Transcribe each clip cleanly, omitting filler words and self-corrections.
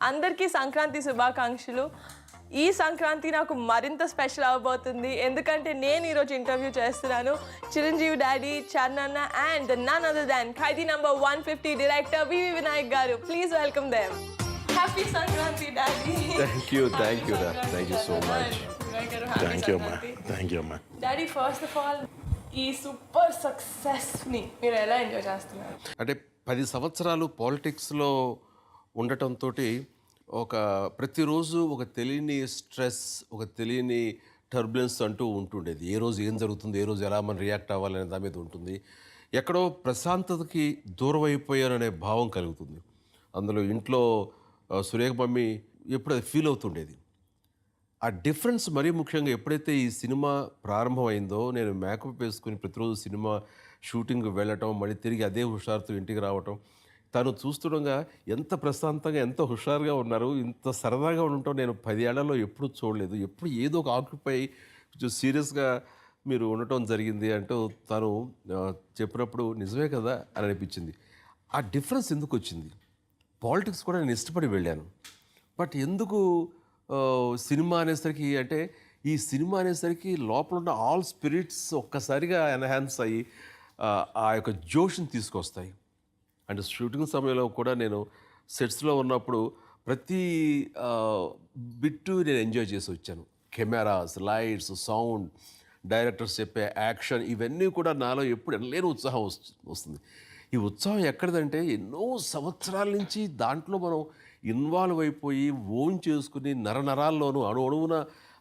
అందరికీ సంక్రాంతి శుభాకాంక్షలు. ఈ సంక్రాంతి నాకు మరింత స్పెషల్ అవబోతుంది ఎందుకంటే నేను ఈరోజు ఇంటర్వ్యూ చేస్తున్నాను Chiranjeevi daddy Charan and none other than Khaidi number 150 director VV Vinayak garu. Please welcome them. Happy Sankranti daddy. Thank you so much. Thank you అమ్మా. డాడీ ఫస్ట్ ఆఫ్ ఆల్ ఈ సూపర్ సక్సెస్ని మీరు ఎలా ఎంజాయ్ చేస్తున్నారు? అంటే 10 సంవత్సరాలు పాలిటిక్స్లో ఉండటంతో ఒక ప్రతిరోజు ఒక తెలియని స్ట్రెస్, ఒక తెలియని టర్బులెన్స్ అంటూ ఉంటుండేది. ఏ రోజు ఏం జరుగుతుంది, ఏ రోజు ఎలా మనం రియాక్ట్ అవ్వాలనే దాని మీద ఉంటుంది. ఎక్కడో ప్రశాంతతకి దూరం అయిపోయాననే భావం కలుగుతుంది. అందులో ఇంట్లో సురేఖ మమ్మీ ఎప్పుడు అది ఫీల్ అవుతుండేది. ఆ డిఫరెన్స్ మరీ ముఖ్యంగా ఎప్పుడైతే ఈ సినిమా ప్రారంభమైందో నేను మేకప్ వేసుకుని ప్రతిరోజు సినిమా షూటింగ్ వెళ్ళటం, మళ్ళీ తిరిగి అదే హుషారుతో ఇంటికి రావటం, తను చూస్తుండగా ఎంత ప్రశాంతంగా ఎంత హుషారుగా ఉన్నారు, ఇంత సరదాగా ఉండటం నేను 10 ఏళ్లలో ఎప్పుడు చూడలేదు. ఎప్పుడు ఏదో ఒక ఆక్యుపై కొంచెం సీరియస్గా మీరు ఉండటం జరిగింది అంటూ తను చెప్పినప్పుడు నిజమే కదా అని అనిపించింది. ఆ డిఫరెన్స్ ఎందుకు వచ్చింది? పాలిటిక్స్ కూడా నేను ఇష్టపడి వెళ్ళాను, బట్ ఎందుకు సినిమా అనేసరికి అంటే ఈ సినిమా అనేసరికి లోపల ఉన్న ఆల్ స్పిరిట్స్ ఒక్కసారిగా ఎన్హాన్స్ అయ్యి ఆ యొక్క జోష్ని తీసుకొస్తాయి. అండ్ షూటింగ్ సమయంలో కూడా నేను సెట్స్లో ఉన్నప్పుడు ప్రతి బిట్టు నేను ఎంజాయ్ చేసి వచ్చాను. కెమెరాస్, లైట్స్, సౌండ్, డైరెక్టర్స్ చెప్పే యాక్షన్ ఇవన్నీ కూడా నాలో ఎప్పుడు ఎనలేని ఉత్సాహం వస్తుంది. ఈ ఉత్సాహం ఎక్కడిదంటే ఎన్నో సంవత్సరాల నుంచి దాంట్లో మనం ఇన్వాల్వ్ అయిపోయి ఓన్ చేసుకుని నరనరాల్లోనూ అణువున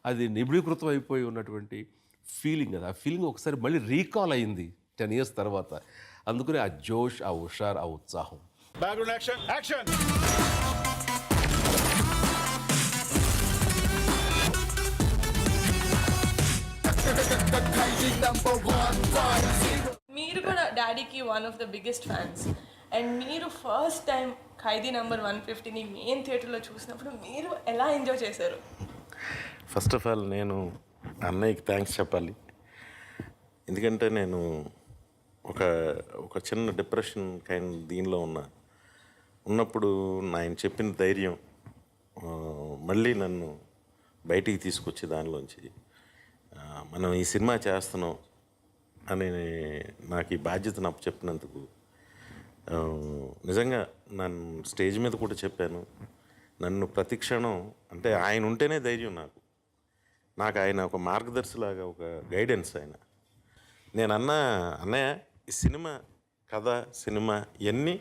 అది నిబిడీకృతం అయిపోయి ఉన్నటువంటి ఫీలింగ్ అది. ఆ ఫీలింగ్ ఒకసారి మళ్ళీ రీకాల్ అయింది 10 years తర్వాత. అందుకని ఆ జోష్, ఆ హుషార్, ఆ ఉత్సాహం. మీరు కూడా డాడీకి one of the biggest fans and మీరు ఫస్ట్ టైం ఖైదీ నంబర్ 150ని మెయిన్ థియేటర్లో చూసినప్పుడు మీరు ఎలా ఎంజాయ్ చేశారు? ఫస్ట్ ఆఫ్ ఆల్ నేను అన్నయ్యకి థ్యాంక్స్ చెప్పాలి. ఎందుకంటే నేను ఒక చిన్న డిప్రెషన్ దీనిలో ఉన్నప్పుడు ఆయన చెప్పిన ధైర్యం మళ్ళీ నన్ను బయటికి తీసుకొచ్చి దానిలోంచి మనం ఈ సినిమా చేస్తున్నాం అని నాకు ఈ బాధ్యతను అప్పచెప్పినందుకు నిజంగా నన్ను స్టేజ్ మీద కూడా చెప్పాను. నన్ను ప్రతి క్షణం అంటే ఆయన ఉంటేనే ధైర్యం నాకు ఆయన ఒక మార్గదర్శిలాగా, ఒక గైడెన్స్ ఆయన. నేను అన్నయ్య ఈ సినిమా కథ, సినిమా ఇవన్నీ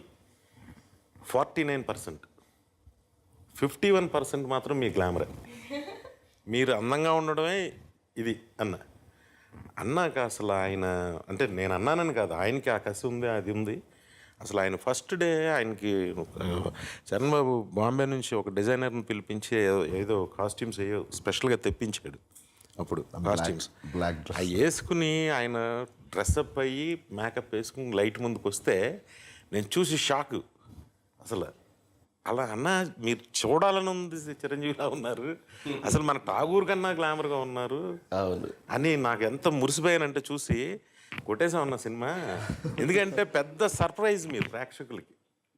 49%, 51% మాత్రం మీ గ్లామరే. మీరు అందంగా ఉండడమే ఇది అన్నాక అసలు ఆయన అంటే నేను అన్నానని కాదు, ఆయనకి ఆ కసి ఉంది, అది ఉంది. అసలు ఆయన ఫస్ట్ డే ఆయనకి చరణ్ బాబు బాంబే నుంచి ఒక డిజైనర్ని పిలిపించి ఏదో కాస్ట్యూమ్స్ స్పెషల్గా తెప్పించాడు. అప్పుడు కాస్ట్యూమ్స్ అవి వేసుకుని ఆయన డ్రెస్అప్ అయ్యి మేకప్ వేసుకుని లైట్ ముందుకు వస్తే నేను చూసి షాక్. అసలు అలా మీరు చూడాలని ఉంది, చిరంజీవిలా ఉన్నారు, అసలు మన ఠాగూర్ కన్నా గ్లామర్గా ఉన్నారు అని నాకు ఎంత మురిసిపోయానంటే చూసి కొట్టేసా ఉన్న సినిమా. ఎందుకంటే పెద్ద సర్ప్రైజ్ మీరు ప్రేక్షకులకి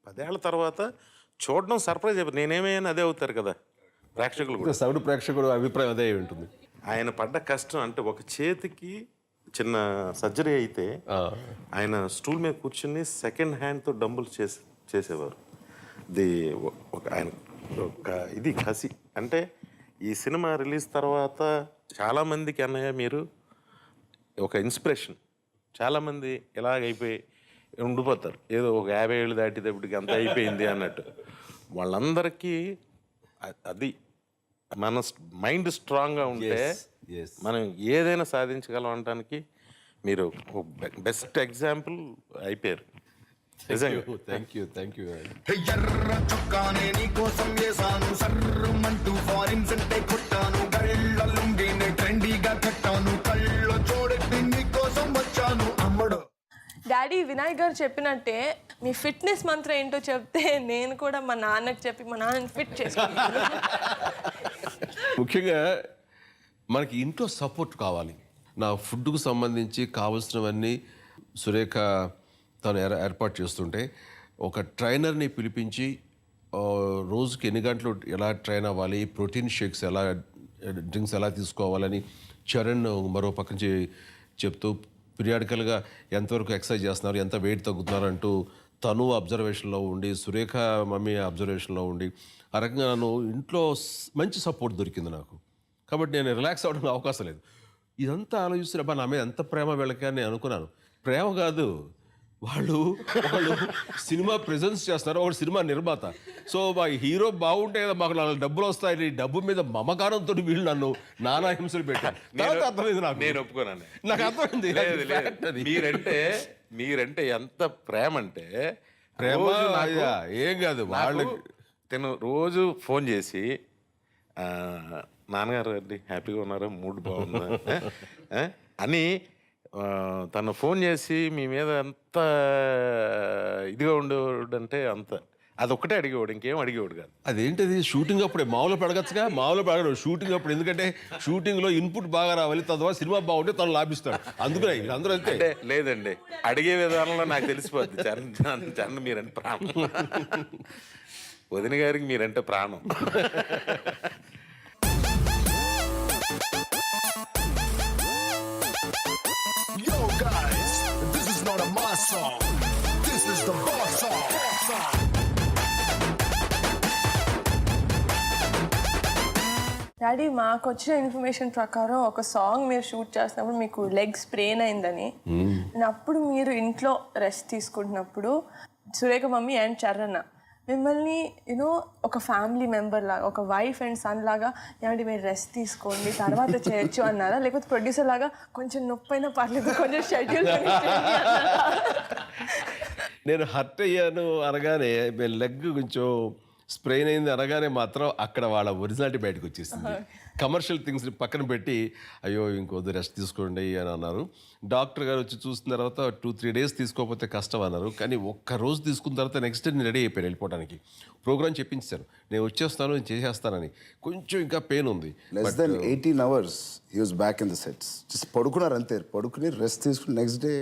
10 ఏళ్ల తర్వాత చూడడం సర్ప్రైజ్ అయిపోయి నేనేమైనా అదే అవుతారు కదా ప్రేక్షకులు కూడా. సౌండ్ ప్రేక్షకుడు అభిప్రాయం అదే ఉంటుంది. ఆయన పడ్డ కష్టం అంటే ఒక చేతికి చిన్న సర్జరీ అయితే ఆయన స్టూల్ మీద కూర్చుని సెకండ్ హ్యాండ్తో డంబుల్స్ చేసేవారు. ఆయన ఇది కసి అంటే ఈ సినిమా రిలీజ్ తర్వాత చాలామందికి అన్నయ్య మీరు ఒక ఇన్స్పిరేషన్. చాలామంది ఎలాగైపోయి ఉండిపోతారు, ఏదో ఒక 50 ఏళ్ళు దాటేటప్పటికి అంత అయిపోయింది అన్నట్టు. వాళ్ళందరికీ అది మన మైండ్ స్ట్రాంగ్గా ఉంటే మనం ఏదైనా సాధించగలం అనడానికి మీరు బెస్ట్ ఎగ్జాంపుల్ అయిపోయారు. Thank you. ఎర్ర చుక్కానే నీ కోసం వేసాను, సర్రమంటూ ఫారిన్స్ అంటే కొట్టాను, గళ్ళ లుంగిని ట్రెండీగా కట్టాను, కళ్ళ చూడెట్టి నీ కోసం వచ్చాను అమ్మడు. డాడీ వినాయక్ గారు చెప్పినట్టే మీ ఫిట్నెస్ మంత్రం ఏంటో చెప్తే నేను కూడా మా నాన్నకి చెప్పి మా నాన్నని ఫిట్ చేసుకుంటాను. ముఖ్యంగా మనకి ఇంట్లో సపోర్ట్ కావాలి. నా ఫుడ్కు సంబంధించి కావాల్సినవన్నీ సురేఖ తను ఏర్పాటు చేస్తుంటే ఒక ట్రైనర్ని పిలిపించి రోజుకి ఎన్ని గంటలు ఎలా ట్రైన్ అవ్వాలి, ప్రోటీన్ షేక్స్ ఎలా, డ్రింక్స్ ఎలా తీసుకోవాలని చరణ్ మరో పక్క నుంచి చెప్తూ పీరియాడికల్గా ఎంతవరకు ఎక్సర్సైజ్ చేస్తున్నారు, ఎంత వెయిట్ తగ్గుతున్నారు అంటూ తను అబ్జర్వేషన్లో ఉండి, సురేఖ మమ్మీ అబ్జర్వేషన్లో ఉండి, ఆ రకంగా నన్ను ఇంట్లో మంచి సపోర్ట్ దొరికింది నాకు. కాబట్టి నేను రిలాక్స్ అవ్వడానికి అవకాశం లేదు. ఇదంతా ఆలోచిస్తున్నప్పుడు నా మీద ఎంత ప్రేమ వీళ్ళకి అని నేను అనుకున్నాను. ప్రేమ కాదు, వాళ్ళు సినిమా ప్రెజెన్స్ చేస్తున్నారు, ఒకటి సినిమా నిర్మాత. సో మా హీరో బాగుంటే మాకు 4 డబ్బులు వస్తాయి, డబ్బు మీద మమకారంతో వీళ్ళు నన్ను నానా హింసలు పెట్టారు. తర్వాత అర్థమైంది నాకు. నేను ఒప్పుకోనండి. నాకు అర్థమైంది. మీరంటే ఎంత ప్రేమ అంటే, ప్రేమ రోజు నాకు- ఏం కాదు వాళ్ళు. తను రోజు ఫోన్ చేసి నాన్నగారు అండి హ్యాపీగా ఉన్నారా, మూడ్ బాగుందా అని తను ఫోన్ చేసి మీ మీద ఎంత ఇదిగా ఉండేవాడు అంటే అంత, అదొక్కటే అడిగేవాడు, ఇంకేం అడిగేవాడు కాదు. అదేంటిది, షూటింగ్ అప్పుడే మామూలు పెడగచ్చుగా, మామూలు పెడగడు షూటింగ్ అప్పుడు. ఎందుకంటే షూటింగ్లో ఇన్పుట్ బాగా రావాలి, తద్వారా సినిమా బాగుంటే తను లాభిస్తాడు. అందుకనే అందరూ అంతే. అంటే లేదండి, అడిగే విధానంలో నాకు తెలిసిపోద్ది చరణ్ మీరంటే ప్రాణం, వదిన గారికి మీరంటే ప్రాణం. Yo guys, this is not a mass song. This is the boss song. Daddy, మాకు వచ్చిన ఇన్ఫర్మేషన్ ప్రకారం ఒక సాంగ్ మీరు షూట్ చేస్తున్నప్పుడు మీకు లెగ్ స్ప్రెయిన్ అయిందని, అప్పుడు మీరు ఇంట్లో రెస్ట్ తీసుకుంటున్నప్పుడు సురేఖ మమ్మీ అండ్ చరణ్ మిమ్మల్ని యూనో ఒక ఫ్యామిలీ మెంబర్ లాగా, ఒక వైఫ్ అండ్ సన్ లాగా, ఏమంటే మీరు రెస్ట్ తీసుకోండి తర్వాత చేయొచ్చు అన్నారా, లేకపోతే ప్రొడ్యూసర్ లాగా కొంచెం నొప్పి అయినా పర్లేదు కొంచెం షెడ్యూల్ నేను హర్ట్ అయ్యాను అనగానే, లెగ్ కొంచెం స్ప్రెయిన్ అయింది అనగానే మాత్రం అక్కడ వాళ్ళ ఒరిజినాలిటీ బయటకు వచ్చేసింది. కమర్షియల్ థింగ్స్ పక్కన పెట్టి అయ్యో ఇంకొద్ది రెస్ట్ తీసుకోండి అని అన్నారు. డాక్టర్ గారు వచ్చి చూసిన తర్వాత 2-3 డేస్ తీసుకోకపోతే కష్టం అన్నారు. కానీ ఒక్క రోజు తీసుకున్న తర్వాత నెక్స్ట్ డే నేను రెడీ అయిపోయాను వెళ్ళిపోవడానికి. ప్రోగ్రామ్ చెప్పించారు, నేను వచ్చేస్తాను, నేను చేసేస్తానని. కొంచెం ఇంకా పెయిన్ ఉంది. Less than 18 hours he was back in the sets. Just పడుకున్నారు అంతే, పడుకుని రెస్ట్ తీసుకుని నెక్స్ట్ డే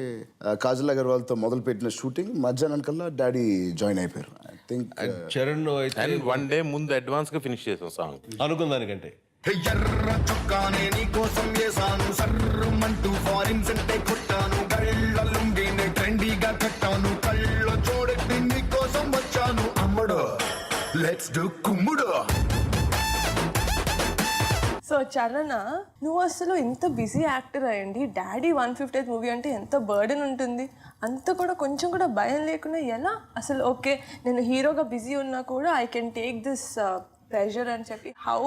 కాజల్ అగర్వాల్తో మొదలు పెట్టిన షూటింగ్ మధ్యాహ్నం కల్లా డాడీ జాయిన్ అయిపోయారు. ఐ థింక్ చరణ్ అయితే అండ్ 1 day ముందు అడ్వాన్స్ గా ఫినిష్ చేసాం సాంగ్ అనుకున్న దానికంటే. ఎర్ర చుక్కానే నీ కోసం వేసాను, సర్రమంటూ ఫారిన్ సెంటే కొట్టాను, గళ్ళ లుంగిని ట్రెండీగా కట్టాను, కళ్ళ చూడటి నీ కోసం వచ్చాను, అమ్మడు లెట్స్ డు కుమ్ముడు. సో చరణ్, నువ్వు అసలు ఇంత బిజీ యాక్టర్ అయ్యండి, డాడీ 150th మూవీ అంటే ఎంత బర్డెన్ ఉంటుంది, అంత కూడా కొంచెం కూడా భయం లేకుండా ఎలా అసలు ఓకే నేను హీరోగా బిజీ ఉన్నా కూడా I can take this pressure అని చెప్పి, హౌ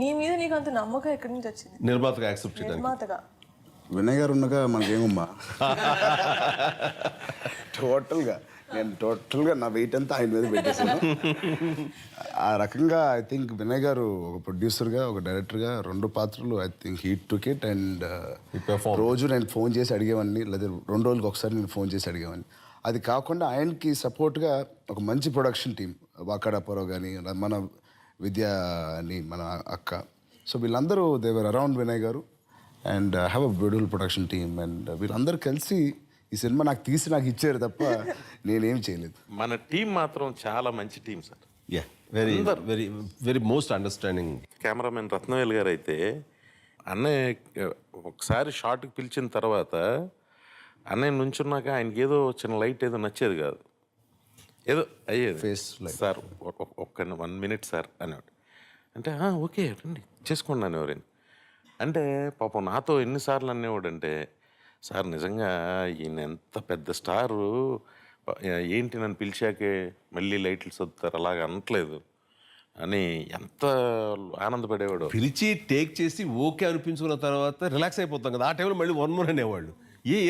నీ మీద నీకు అంత నమ్మకం ఎక్కడి నుంచి వచ్చింది నిర్మాతగా యాక్సెప్ట్ చేయడానికి? నిర్మాతగా వినయ్ గారు ఉండగా మనకేమమ్మా, టోటల్గా నా వెయిట్ అంతా ఆయన మీద పెట్టేసాను. ఆ రకంగా ఐ థింక్ వినయ్ గారు ఒక ప్రొడ్యూసర్గా, ఒక డైరెక్టర్గా 2 పాత్రలు I think he took it. And రోజు నేను ఫోన్ చేసి అడిగేవాడిని, లేదా 2 రోజులకు ఒకసారి నేను ఫోన్ చేసి అడిగేవాడిని. అది కాకుండా ఆయనకి సపోర్ట్గా ఒక మంచి ప్రొడక్షన్ టీం, వాకాడాపురం కానీ, మన విద్య అని మన అక్క, సో వీళ్ళందరూ దేవర్ అరౌండ్ వినయ్ గారు and have a beautiful production team. And వీళ్ళందరూ కలిసి ఈ సినిమా నాకు ఇచ్చారు తప్ప నేనేం చేయలేదు. మన టీం మాత్రం చాలా మంచి team sir. Yeah, very very very most understanding. Cameraman Rathnavel గారు అయితే అన్నయ్య ఒకసారి షార్ట్కి పిలిచిన తర్వాత అన్నయ్య నుంచున్నాక ఆయనకి ఏదో చిన్న లైట్ ఏదో నచ్చేది కాదు, ఏదో అయ్యేది Face light. సార్ ఒక్క 1 minute సార్ అనేవాడు. అంటే ఓకే రండి చేసుకోండి అనేవారు. అంటే పాపం నాతో ఎన్నిసార్లు అనేవాడు అంటే, సార్ నిజంగా ఈయన ఎంత పెద్ద స్టారు, ఏంటి నన్ను పిలిచాకే మళ్ళీ లైట్లు సర్దుతారు అలాగ అనట్లేదు అని ఎంత ఆనందపడేవాడు. పిలిచి టేక్ చేసి ఓకే అనిపించుకున్న తర్వాత రిలాక్స్ అయిపోతాం కదా, ఆ టైంలో మళ్ళీ 1 more అనేవాళ్ళు.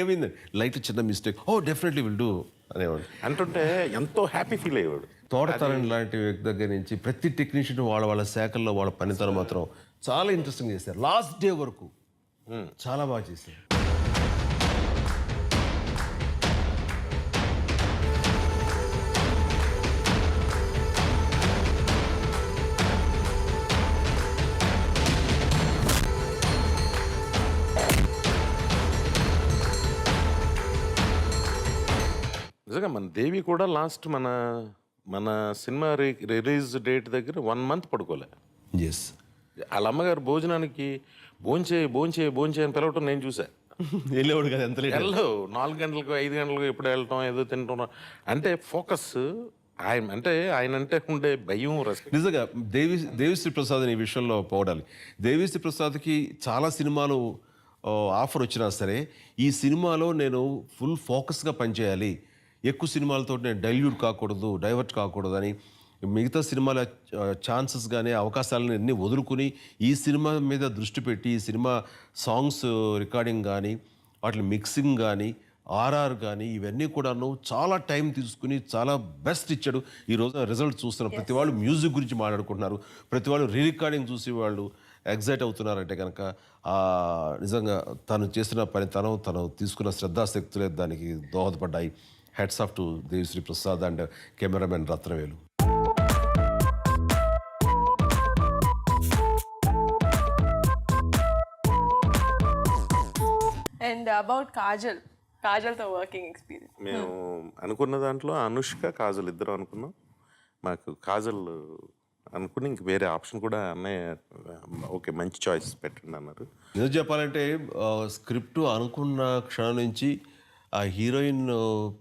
ఏమైంది లైట్ చిన్న మిస్టేక్, డెఫినెట్లీ విల్ డూ అనేవాడు. అంటుంటే ఎంతో హ్యాపీ ఫీల్ అయ్యేవాడు. తోటతరం లాంటి వ్యక్తి దగ్గర నుంచి ప్రతి టెక్నీషియన్ వాళ్ళ శాఖల్లో వాళ్ళ పనితనం మాత్రం చాలా ఇంట్రెస్టింగ్ చేశారు. లాస్ట్ డే వరకు చాలా బాగా చేశారు. నిజంగా మన దేవి కూడా లాస్ట్ మన మన సినిమా రిలీజ్ డేట్ దగ్గర 1 month పడుకోలే. ఎస్. వాళ్ళ అమ్మగారు భోజనానికి భోంచే అని పిలవటం నేను చూసా. వెళ్ళేవాడు కదా ఎంత లేట్. వెళ్ళు 4 గంటలకు 5 గంటలకు ఎప్పుడు వెళ్ళటం ఏదో తింటాం అంటే ఫోకస్ ఆయన అంటే ఉండే భయం రెస్పెక్ట్. నిజంగా దేవిశ్రీ ప్రసాద్ ఈ విషయంలో పోవడాలి. దేవిశ్రీ ప్రసాద్కి చాలా సినిమాలు ఆఫర్ వచ్చినా సరే ఈ సినిమాలో నేను ఫుల్ ఫోకస్గా పనిచేయాలి, ఎక్కువ సినిమాలతో నేను డైవర్ట్ కాకూడదు అని మిగతా సినిమాల ఛాన్సెస్ కానీ అవకాశాలను అన్నీ వదులుకుని ఈ సినిమా మీద దృష్టి పెట్టి ఈ సినిమా సాంగ్స్ రికార్డింగ్ కానీ వాటి మిక్సింగ్ కానీ ఆర్ఆర్ కానీ ఇవన్నీ కూడాను చాలా టైం తీసుకుని చాలా బెస్ట్ ఇచ్చాడు. ఈరోజు రిజల్ట్ చూస్తున్నారు, ప్రతి వాళ్ళు మ్యూజిక్ గురించి మాట్లాడుకుంటున్నారు, ప్రతి వాళ్ళు రీరికార్డింగ్ చూసి వాళ్ళు ఎగ్జైట్ అవుతున్నారంటే కనుక నిజంగా తను చేసిన పనితనం, తను తీసుకున్న శ్రద్ధాశక్తులే దానికి దోహదపడ్డాయి. Hats off to Devi Sri Prasad and cameraman Rathnavelu. And about కాజల్తో వర్కింగ్ ఎక్స్పీరియన్స్. మేము అనుకున్న దాంట్లో అనుష్క కాజల్ ఇద్దరు అనుకున్నాం. మాకు కాజల్ అనుకుని ఇంక వేరే ఆప్షన్ కూడా అన్నయ్య ఓకే మంచి చాయిస్ పెట్టండి అన్నారు. నిజం చెప్పాలంటే స్క్రిప్ట్ అనుకున్న క్షణం నుంచి ఆ హీరోయిన్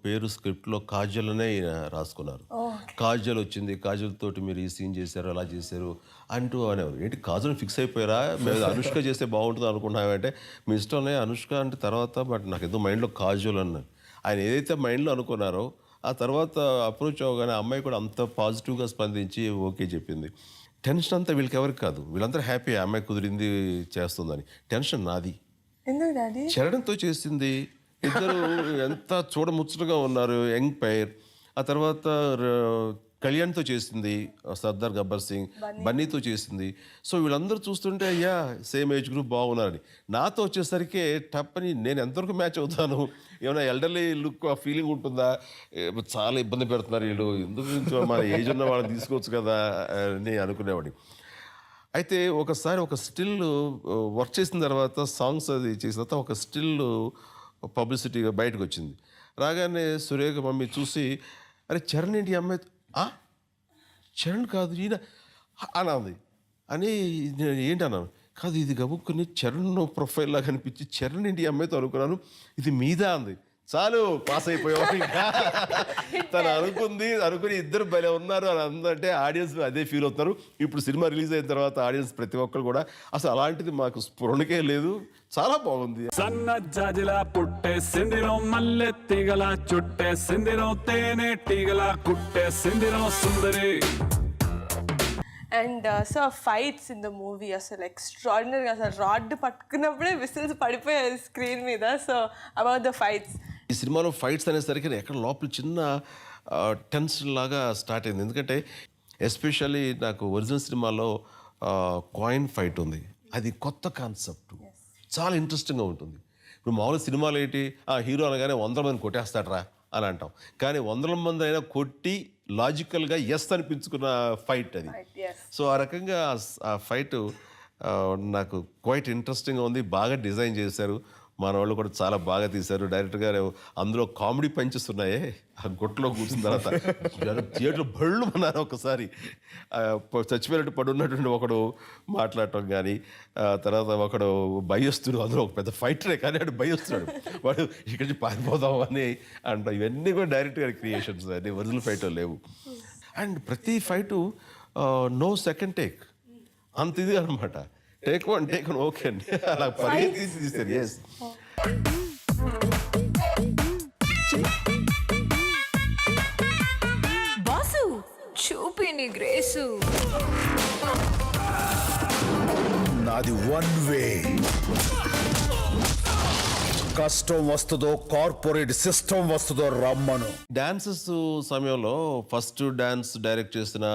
పేరు స్క్రిప్ట్లో కాజల్ అనే రాసుకున్నారు. కాజల్ వచ్చింది, కాజల్ తోటి మీరు ఈ సీన్ చేశారు, అలా చేశారు అంటూ అనేవారు. ఏంటి కాజల్ ఫిక్స్ అయిపోయారా, మేము అనుష్క చేస్తే బాగుంటుంది అనుకున్నామంటే మీ ఇష్టంలో అనుష్క అంటే తర్వాత బట్ నాకు ఏదో మైండ్లో కాజల్ అన్నారు. ఆయన ఏదైతే మైండ్లో అనుకున్నారో ఆ తర్వాత అప్రోచ్ అవ్వగానే అమ్మాయి కూడా అంత పాజిటివ్గా స్పందించి ఓకే చెప్పింది. టెన్షన్ అంతా వీళ్ళకి ఎవరికి కాదు, వీళ్ళందరూ హ్యాపీ అమ్మాయి కుదిరింది చేస్తుందని. టెన్షన్ నాది. ఎందుకు డాడీ? చరణంతో చేసింది, ఇద్దరు ఎంత చూడముచ్చటగా ఉన్నారు, యంగ్ పైర్. ఆ తర్వాత కళ్యాణ్తో చేసింది, సర్దార్ గబ్బర్ సింగ్, బన్నీతో చేసింది. సో వీళ్ళందరూ చూస్తుంటే అయ్యా సేమ్ ఏజ్ గ్రూప్ బాగున్నారని. నాతో వచ్చేసరికి టప్ అని నేను ఎంతవరకు మ్యాచ్ అవుతాను, ఏమైనా ఎల్డర్లీ లుక్ ఆ ఫీలింగ్ ఉంటుందా, చాలా ఇబ్బంది పెడుతున్నారు వీళ్ళు, ఎందుకు మన ఏజ్ ఉన్న వాళ్ళని తీసుకోవచ్చు కదా అని అనుకునేవాడిని. అయితే ఒకసారి ఒక స్టిల్ వర్క్ చేసిన తర్వాత సాంగ్స్ అది చేసిన తర్వాత ఒక స్టిల్ పబ్లిసిటీగా బయటకు వచ్చింది. రాగానే సురేఖ మమ్మీ చూసి అరే చరణ్ ఏంటి అమ్మాయి, చరణ్ కాదు ఈయన అన్నది అని ఏంటి అన్నాను. కాదు ఇది గబుక్కుని చరణ్ ప్రొఫైల్ లాగా అనిపించి చరణ్ ఏంటి అమ్మాయితో అనుకున్నాను, ఇది మీదా అంది. చాలు పాస్ అయిపోయావు. తను అనుకుని ఇద్దరు భలే ఉన్నారు అని అందంటే ఆడియన్స్ అదే ఫీల్ అవుతున్నారు. ఇప్పుడు సినిమా రిలీజ్ అయిన తర్వాత ఆడియన్స్ ప్రతి ఒక్కరు కూడా అసలు అలాంటిది మాకు స్ఫురణకే లేదు, చాలా బాగుంది. సన్న జాజిలా పుట్టే సిందిరో మల్లె తీగల చుట్టే సిందిరో తేనె తీగల కుట్టే సిందిరో సుందరి. And so fights in the movie అసలు ఎక్స్ట్రాడినరీగా, అసలు రాడ్ పట్టుకున్నప్పుడే విసిల్స్ పడిపోయాయి స్క్రీన్ మీద. So about the fights. ఈ సినిమాలో ఫైట్స్ అనేసరికి ఎక్కడ లోపల చిన్న టెన్షన్ లాగా స్టార్ట్ అయింది. ఎందుకంటే ఎస్పెషల్లీ నాకు ఒరిజినల్ సినిమాలో కాయిన్ ఫైట్ ఉంది, అది కొత్త కాన్సెప్ట్, చాలా ఇంట్రెస్టింగ్గా ఉంటుంది. ఇప్పుడు మామూలు సినిమాలు ఏంటి, హీరో అనగానే 100 మంది కొట్టేస్తాడరా అని అంటాం, కానీ 100 మంది అయినా కొట్టి లాజికల్గా ఎస్ అనిపించుకున్న ఫైట్ అది. సో ఆ రకంగా ఆ ఫైట్ నాకు క్వైట్ ఇంట్రెస్టింగ్గా ఉంది, బాగా డిజైన్ చేశారు, మన వాళ్ళు కూడా చాలా బాగా తీశారు. డైరెక్టర్ గారు అందులో కామెడీ పంచెస్ ఉన్నాయే, ఆ గుట్టలో కూర్చున్న తర్వాత థియేటర్లో బళ్ళు అన్నారు. ఒకసారి చచ్చిపోయినట్టు పడున్నటువంటి ఒకడు మాట్లాడటం కానీ, తర్వాత ఒకడు భయస్తుడు, అందులో ఒక పెద్ద ఫైటరే కానీ వాడు భయస్తున్నాడు, వాడు ఇక్కడి నుంచి పారిపోదాం అని అంటాం. ఇవన్నీ కూడా డైరెక్టర్ గారి క్రియేషన్స్, అన్నీ ఒరిజినల్ ఫైట్లో లేవు. అండ్ ప్రతి ఫైటు నో సెకండ్ టేక్, అంత ఇది అనమాట. టేక్ వన్ ఓకే అండి, అలా పరిగెత్తి తీస్తారు. ఎస్. బాసు చూపిని గ్రేసు. నాది వన్ వే, కష్టం వస్తుందో కార్పొరేట్ సిస్టమ్ వస్తుందో రమ్మను. డాన్సెస్ సమయంలో ఫస్ట్ డాన్స్ డైరెక్ట్ చేసిన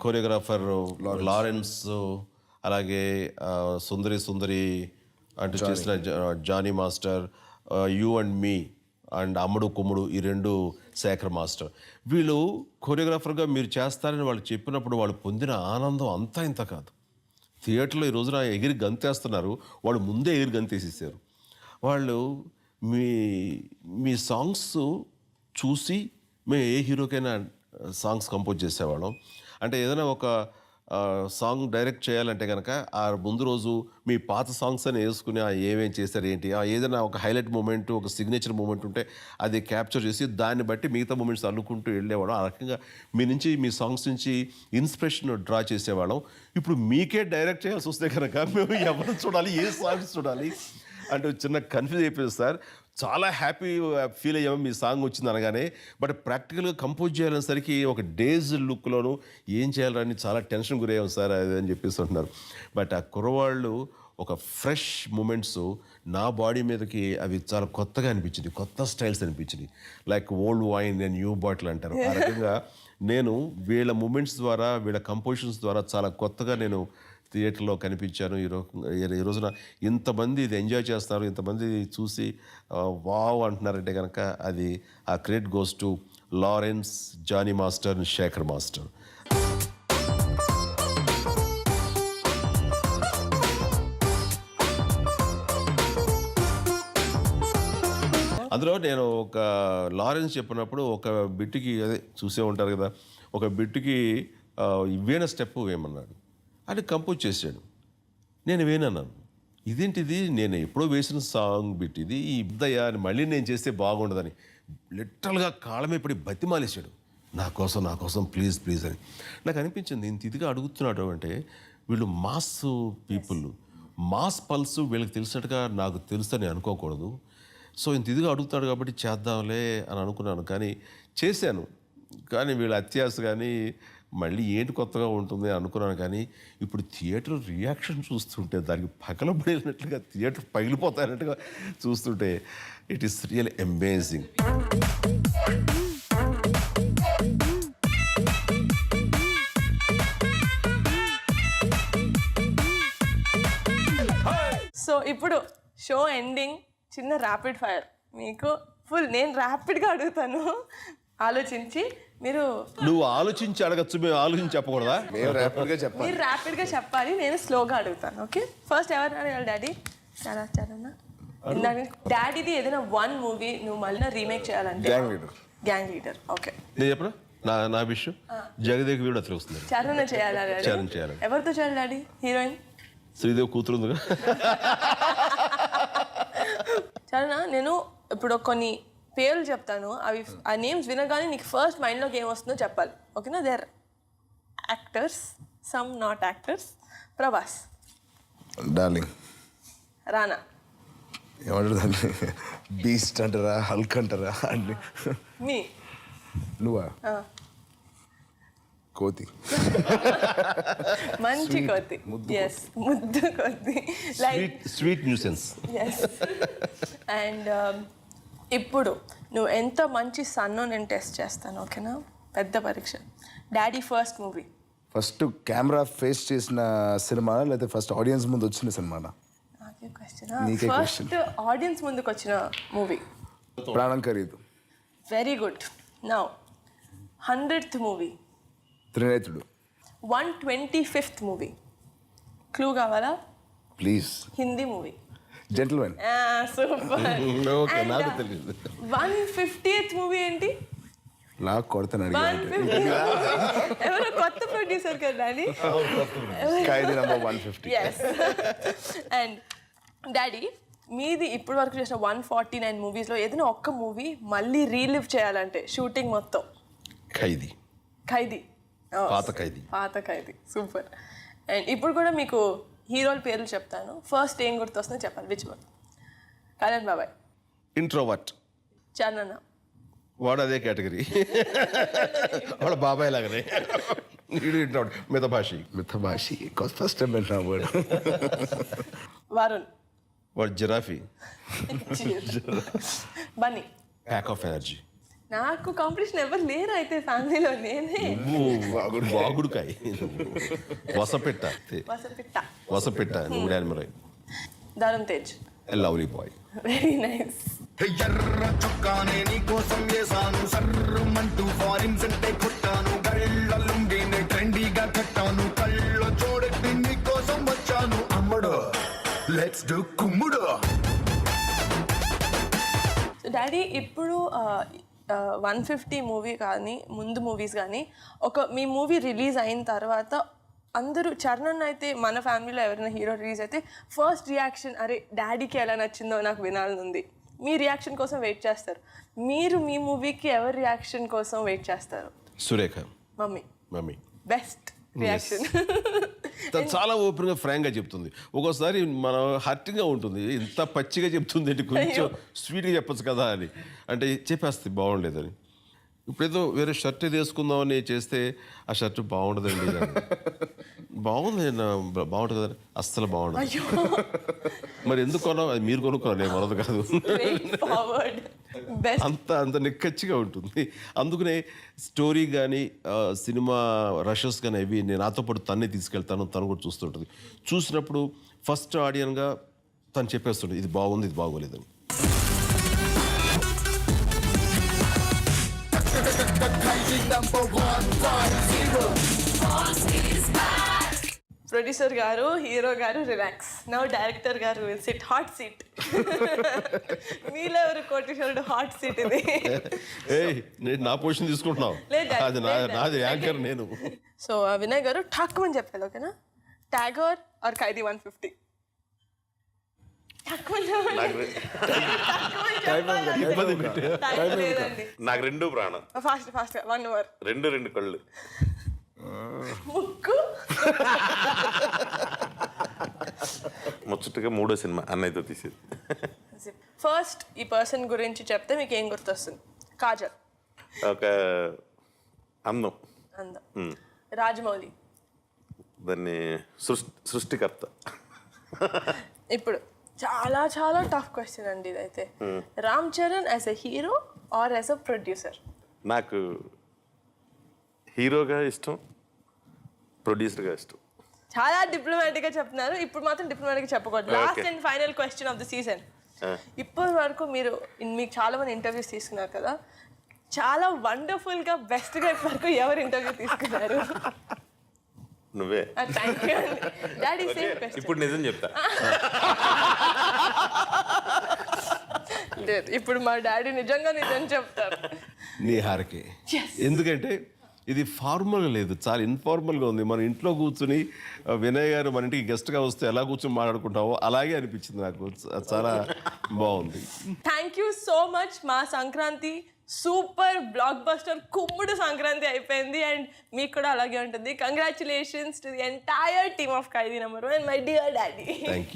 కోరియోగ్రాఫర్ లారెన్స్, అలాగే సుందరి అంటూ చేసిన Johnny master, you and me and అమ్ముడు కుమ్ముడు, ఈ 2 శేఖర్ మాస్టర్. వీళ్ళు కోరియోగ్రాఫర్గా మీరు చేస్తారని వాళ్ళు చెప్పినప్పుడు వాళ్ళు పొందిన ఆనందం అంతా ఇంత కాదు. థియేటర్లో ఈ రోజున ఎగిరి గంతేస్తున్నారు, వాళ్ళు ముందే ఎగిరి గంతేసేసారు. వాళ్ళు మీ సాంగ్స్ చూసి మేము ఏ హీరోకైనా సాంగ్స్ కంపోజ్ చేసేవాళ్ళం. అంటే ఏదైనా ఒక సాంగ్ డైరెక్ట్ చేయాలంటే కనుక ఆ ముందు రోజు మీ పాత సాంగ్స్ అని వేసుకుని ఏమేం చేశారు ఏంటి, ఏదైనా ఒక హైలైట్ మూమెంట్, ఒక సిగ్నేచర్ మూమెంట్ ఉంటే అది క్యాప్చర్ చేసి దాన్ని బట్టి మిగతా మూమెంట్స్ అల్లుకుంటూ వెళ్ళేవాళ్ళం. ఆ రకంగా మీ సాంగ్స్ నుంచి ఇన్స్పిరేషన్ డ్రా చేసేవాళ్ళం. ఇప్పుడు మీకే డైరెక్ట్ చేయాల్సి వస్తే కనుక మేము ఎవరు చూడాలి, ఏ సాంగ్స్ చూడాలి అంటే చిన్న కన్ఫ్యూజ్ అయిపోయింది సార్. చాలా హ్యాపీ ఫీల్ అయ్యాము మీ సాంగ్ వచ్చింది అనగానే. బట్ ప్రాక్టికల్గా కంపోజ్ చేయాలనేసరికి ఒక డేజ్ లుక్లోను ఏం చేయాలని చాలా టెన్షన్ గురయ్యాము సార్ అది అని చెప్పేసి అంటున్నారు. బట్ ఆ కుర్రవాళ్ళు ఒక ఫ్రెష్ మూమెంట్స్ నా బాడీ మీదకి అవి చాలా కొత్తగా అనిపించింది, కొత్త స్టైల్స్ అనిపించింది. Like old wine and new bottle అంటారు. ఆ రకంగా నేను వీళ్ళ మూమెంట్స్ ద్వారా, వీళ్ళ కంపోజిషన్స్ ద్వారా చాలా కొత్తగా నేను థియేటర్లో కనిపించాను. ఈ రోజున ఇంతమంది ఇది ఎంజాయ్ చేస్తారు, ఇంతమంది చూసి వావ్ అంటున్నారంటే కనుక అది ఆ credit goes to Lawrence, Johnny master and Shekhar master. అందులో నేను ఒక లారెన్స్ చెప్పినప్పుడు ఒక బిట్టుకి అదే చూసే ఉంటారు కదా, ఒక బిట్టుకి ఇవేనా స్టెప్ వేయమన్నాడు. అది కంపోజ్ చేశాడు. నేను వేనన్నాను, ఇదేంటిది నేను ఎప్పుడో వేసిన సాంగ్ బిట్ ఇది, ఈ ఇద్దయ్యా అని మళ్ళీ నేను చేస్తే బాగుండదని లిటరల్గా కాళ్ళమే పడి బతిమాలేశాడు. నా కోసం ప్లీజ్ ప్లీజ్ అని. నాకు అనిపించింది ఇంత ఇదిగా అడుగుతున్నాడు అంటే వీళ్ళు మాస్ పీపుల్, మాస్ పల్స్ వీళ్ళకి తెలిసినట్టుగా నాకు తెలుసని అనుకోకూడదు. సో ఇంత ఇదిగా అడుగుతాడు కాబట్టి చేద్దాంలే అని అనుకున్నాను. కానీ చేశాను. కానీ వీళ్ళ అత్యాస కానీ మళ్ళీ ఏంటి కొత్తగా ఉంటుంది అనుకున్నాను. కానీ ఇప్పుడు థియేటర్ రియాక్షన్ చూస్తుంటే దానికి పగలబడినట్లుగా థియేటర్ పగిలిపోతాయన్నట్టుగా చూస్తుంటే it is real amazing. So ఇప్పుడు షో ఎండింగ్, చిన్న ర్యాపిడ్ ఫైర్ మీకు ఫుల్. నేను ర్యాపిడ్గా అడుగుతాను, ఆలోచించి మీరు. నువ్వు ఆలోచించి అడగచ్చు, మేము ఆలోచించి చెప్పకూడదా? మేము ర్యాపిడ్గా చెప్పాలి. మీరు ర్యాపిడ్గా చెప్పాలి, నేను స్లోగా అడుగుతాను. ఓకే, ఫస్ట్ ఎవరు అడగాలి? డాడీ. చాలా డాడీది ఏదైనా వన్ మూవీ నువ్వు మళ్ళీ రీమేక్ చేయాలంటే గ్యాంగ్ లీడర్. ఓకే, నేను చెప్పనా నా విషయం? జగదేక్ వీడు అట్లా వస్తుంది. చరణ్ చేయాలి. ఎవరితో చేయాలి డాడీ? హీరోయిన్ శ్రీదేవి కూతురు ఉందిగా. చరణ్, నేను ఇప్పుడు కొన్ని పేర్లు చెప్తాను, అవి ఆ నేమ్స్ వినగానే నీకు ఫస్ట్ మైండ్లోకి ఏం వస్తుందో చెప్పాలి. ఓకేనా? There actors, some not actors. Prabhas, darling. Rana, ఏమంటారు దాన్ని, బీస్ట్ అంటారా, హల్క్ అంటారా అండి? మీ నువ్వా? కోతి. మంచి కోతి. ఎస్, ముద్దు కోతి. Like sweet nuisance. Yes. And ఇప్పుడు నువ్వు ఎంత మంచి సన్నో నేను టెస్ట్ చేస్తాను. ఓకేనా? పెద్ద పరీక్ష. Daddy first movie. First camera face చేసిన సినిమా లేదా ఫస్ట్ ఆడియన్స్ ముందు వచ్చిన సినిమానా? నాకే క్వశ్చన్. నీకే ఫస్ట్ ఆడియన్స్ ముందుకు వచ్చిన movie. Pranam Khareedu. Very good. Now 100th movie. Trinetrudu. 125th movie. Clue కావాలా? Please. Hindi movie. Gentleman. Super. Okay, నాకు తెలియదు. 150th మూవీ ఏంటి? నాకు కొడతాను అడిగాను. 150. ఎవరో కొత్త ప్రొడ్యూసర్ కదా daddy. Khaidi number 150. Yes. And daddy, మీది ఇప్పటి వరకు చేసిన 149 మూవీస్లో ఏదైనా ఒక్క మూవీ మళ్ళీ రీలివ్ చేయాలంటే షూటింగ్ మొత్తం? ఖైదీ. పాత ఖైదీ. సూపర్. అండ్ ఇప్పుడు కూడా మీకు హీరోల పేర్లు చెప్తాను, ఫస్ట్ ఏం గుర్తొస్తుందో చెప్పాలి. Which one? కళ్యాణ్ బాబాయ్. ఇంట్రోవర్ట్. చరణ్. వాడు అదే కేటగిరీ, వాడు బాబాయ్ లాగానే. మితభాషి. ఫస్ట్ టైం వింటున్నా వర్డ్. వరుణ్. వాడు giraffe. Bunny. Pack of energy. నాకు కాంపిటీషన్ ఎవరు లేరు అయితే ఫ్యామిలీలో, నేనే. వాగుడుకాయ. వసపెట్ట. Dharam Tej. Lovely boy. Very nice. ఎర్ర చుక్కానే నీ కోసం వేసాను, సర్రమంటూ ఫారిన్స్ అంటే కొట్టాను, గళ్ళ లుంగిని ట్రెండీగా కట్టాను, కళ్ళ చూడెట్టి నీ కోసం వచ్చాను. అమ్మడు లెట్స్ డు కుమ్ముడు. డాడీ, ఇప్పుడు 150 మూవీ కానీ ముందు మూవీస్ కానీ మీ మూవీ రిలీజ్ అయిన తర్వాత అందరూ చరణ్ అయితే మన ఫ్యామిలీలో ఎవరైనా హీరో రిలీజ్ అయితే ఫస్ట్ రియాక్షన్ అరే డాడీకి ఎలా నచ్చిందో నాకు వినాలని ఉంది. మీ రియాక్షన్ కోసం వెయిట్ చేస్తారు. మీరు మీ మూవీకి ఎవరి రియాక్షన్ కోసం వెయిట్ చేస్తారు? Surekha mummy best reaction. తను చాలా ఓపెన్గా ఫ్రాంక్గా చెప్తుంది. ఒక్కోసారి మనం హర్టింగ్గా ఉంటుంది, ఇంత పచ్చిగా చెప్తుంది అంటే కొంచెం స్వీట్గా చెప్పచ్చు కదా అని, అంటే చెప్పేస్తుంది బాగుండేదని. ఇప్పుడేదో వేరే షర్ట్ వేసుకుందామని చేస్తే ఆ షర్ట్ బాగుండదండి, బాగుంది బాగుంటుంది కదా, అస్సలు బాగుండదు. మరి ఎందుకు కొన్నావు? అది మీరు కొనుక్కోవాలి, నేను మనది కాదు. అంత నిక్కచ్చిగా ఉంటుంది. అందుకనే స్టోరీ కానీ సినిమా రషెస్ కానీ అవి నేను నాతో పాటు తన్నే తీసుకెళ్తాను, తను కూడా చూస్తుంటుంది. చూసినప్పుడు ఫస్ట్ ఆడియన్గా తను చెప్పేస్తుంది ఇది బాగుంది ఇది బాగోలేదని. ప్రొడ్యూసర్ గారు, హీరో గారు రిలాక్స్, నౌ డైరెక్టర్ గారు విల్ సిట్ హాట్ సీట్. మీలో ఎవరు కోటేశ్వరుడు హాట్ సీట్ ఇది? నేను నా పొజిషన్ తీసుకుంటున్నావు, అది నాది యాంకర్ నేను. సో వినయ్ గారు ఠాక్ అని చెప్పాలి, ఓకేనా? ట్యాగోర్ ఆర్ ఖైదీ 150? నాకు రెండు ప్రాణం. Fast 1 hour. రెండు కళ్ళు. ముక్కు ముచ్చటగా మూడో సినిమా అన్నయ్యతో తీసేది. ఫస్ట్ ఈ పర్సన్ గురించి చెప్తే మీకు ఏం గుర్తొస్తుంది? కాజల్ ఒక అందం. రాజమౌళి దాన్ని సృష్టికర్త. ఇప్పుడు చాలా చాలా టఫ్ క్వశ్చన్ అండి ఇదైతే. Ram Charan as a hero or as a producer? నాకు హీరోగా ఇష్టం, ప్రొడ్యూసర్గా ఇష్టం. చాలా డిప్లొమాటిక్ గా చెప్తున్నారు. ఇప్పుడు మాత్రం డిప్లొమాటిక్ గా చెప్పకూడదు. Last and final question of the season. ఇప్పటి వరకు మీకు చాలా మంది ఇంటర్వ్యూస్ తీసుకున్నారు కదా, చాలా వండర్ఫుల్ గా బెస్ట్ గా ఇప్పటి వరకు ఎవరు ఇంటర్వ్యూ తీసుకున్నారు? నువ్వే. థ్యాంక్ యూ అండి. Daddy same question. ఇప్పుడు నిజం చెప్తా. లేదు, ఇప్పుడు మా డాడీ నిజంగా నిజం చెప్తారు. నీ హారకే. ఎందుకంటే ఇది ఫార్మల్గా లేదు, చాలా ఇన్ఫార్మల్గా ఉంది. మన ఇంట్లో కూర్చుని వినయ్ గారు మన ఇంటికి గెస్ట్గా వస్తే ఎలా కూర్చొని మాట్లాడుకుంటావో అలాగే అనిపించింది నాకు. చాలా బాగుంది. Thank you so much. మా సంక్రాంతి సూపర్ బ్లాక్ బస్టర్ కుమ్ముడు సంక్రాంతి అయిపోయింది, అండ్ మీకు కూడా అలాగే ఉంటుంది. Congratulations to the entire team of Khaidi number 1 and my dear daddy. Thank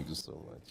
you so much.